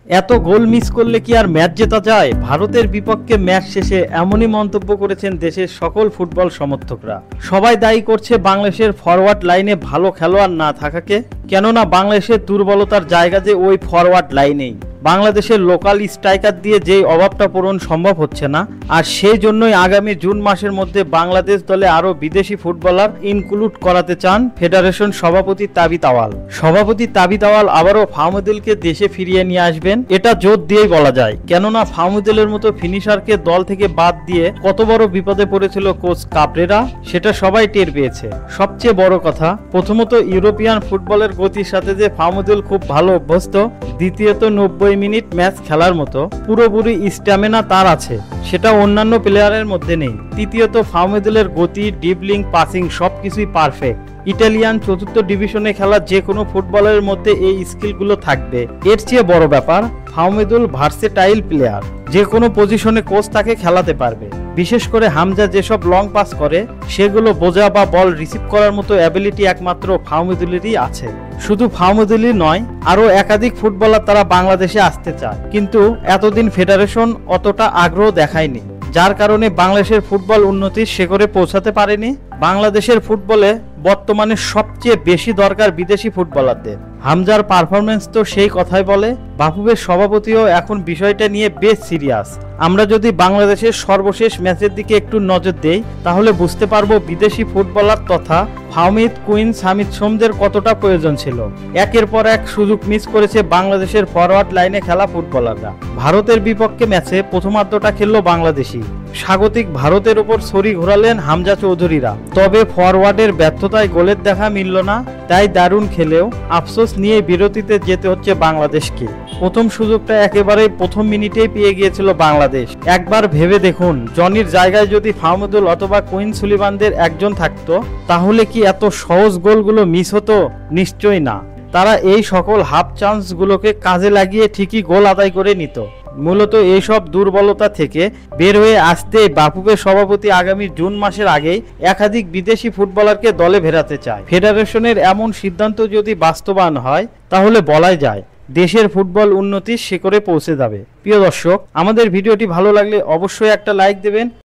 এত goal miss করলে কি আর ম্যাচ জেতা যায়? ভারতের বিপক্ষে ম্যাচ শেষে এমনই মন্তব্য করেছেন দেশের সকল ফুটবল সমর্থকরা। সবাই দায়ী করছে বাংলাদেশের ফরওয়ার্ড লাইনে ভালো খেলোয়াড় না থাকাকে, কেননা বাংলাদেশের দুর্বলতার জায়গা যে ওই ফরওয়ার্ড লাইনেই। বাংলাদেশের লোকাল স্ট্রাইকার দিয়ে যেই অভাবটা পূরণ সম্ভব হচ্ছে না, আর সেই জন্যই আগামী জুন মাসের মধ্যে বাংলাদেশ দলে আরও বিদেশি ফুটবলার ইনক্লুড করাতে চান ফেডারেশন সভাপতি তাবিত আওয়াল। সভাপতি তাবিত আওয়াল আবারও ফাহমিদুলকে দেশে ফিরিয়ে নিয়ে আসবেন, এটা জোর দিয়েই বলা যায়। কেননা ফাহমিদুলের মতো ফিনিশারকে দল থেকে বাদ দিয়ে কত বড় বিপদে পড়েছিল কোচ কাবরেরা, সেটা সবাই টের পেয়েছে। সবচেয়ে বড় কথা, প্রথমত ইউরোপিয়ান ফুটবলের গতির সাথে যে ফাহমিদুল খুব ভালো অভ্যস্ত, দ্বিতীয়ত 90 মিনিট ম্যাচ খেলার মতো পুরোপুরি স্ট্যামিনা তার আছে, সেটা অন্যান্য প্লেয়ারের মধ্যে নেই। তৃতীয়ত ফাহমিদুলের গতি, ডিবলিং, পাসিং সবকিছুই পারফেক্ট। ইটালিয়ান চতুর্থ ডিভিশনে খেলা যে কোনো ফুটবলের মধ্যে এই স্কিলগুলো থাকবে। এর চেয়ে বড় ব্যাপার, ফাহমিদুল ভার্সেটাইল প্লেয়ার, যে কোনো পজিশনে কোচ তাকে খেলাতে পারবে। বিশেষ করে হামজা যেসব লং পাস করে, সেগুলো বোঝা বা বল রিসিভ করার মতো অ্যাবিলিটি একমাত্র ফাহমিদুলেরই আছে। শুধু ফাহমিদুলই নয়, আরও একাধিক ফুটবলার তারা বাংলাদেশে আসতে চায়, কিন্তু এতদিন ফেডারেশন অতটা আগ্রহ দেখায়নি, যার কারণে বাংলাদেশের ফুটবল উন্নতির শিখরে পৌঁছাতে পারেনি। বাংলাদেশের ফুটবলে বর্তমানে সবচেয়ে বেশি দরকার বিদেশি ফুটবলারদের। হামজার পারফরমেন্স তো সেই কথাই বলে। বাফুফের সভাপতিও এখন বিষয়টা নিয়ে বেশ সিরিয়াস। আমরা যদি বাংলাদেশের সর্বশেষ ম্যাচের দিকে একটু নজর দেই, তাহলে বুঝতে পারবো বিদেশি ফুটবলার তথা ফাহমিদ, কুইন, সামিদ সোমদের কতটা প্রয়োজন ছিল। একের পর এক সুযোগ মিস করেছে বাংলাদেশের ফরওয়ার্ড লাইনে খেলা ফুটবলাররা। ভারতের বিপক্ষে ম্যাচে প্রথমার্ধটা খেললো বাংলাদেশি। স্বাগতিক ভারতের ওপর ছড়ি ঘোরালেন হামজা চৌধুরীরা, তবে ফরওয়ার্ডের ব্যর্থতায় গোলের দেখা মিলল না। তাই দারুণ খেলেও আফসোস নিয়ে বিরতিতে যেতে হচ্ছে বাংলাদেশকে। প্রথম সুযোগটা একেবারে প্রথম মিনিটেই পেয়ে গিয়েছিল বাংলাদেশ। একবার ভেবে দেখুন, জনির জায়গায় যদি ফাহমিদুল অথবা কুইন সুলিভানদের একজন থাকতো, তাহলে কি এত সহজ গোলগুলো মিস হতো? নিশ্চয়ই না। তারা এই সকল হাফ চান্সগুলোকে কাজে লাগিয়ে ঠিকই গোল আদায় করে নিত। মূলত এইসব দুর্বলতা থেকে বের হয়ে আসতে বাফুফের সভাপতি আগামী জুন মাসের আগেই একাধিক বিদেশি ফুটবলারকে দলে ফেরাতে চায়। ফেডারেশনের এমন সিদ্ধান্ত যদি বাস্তবায়ন হয়, তাহলে বলাই যায় দেশের ফুটবল উন্নতির শিখরে পৌঁছে যাবে। প্রিয় দর্শক, আমাদের ভিডিওটি ভালো লাগলে অবশ্যই একটা লাইক দেবেন।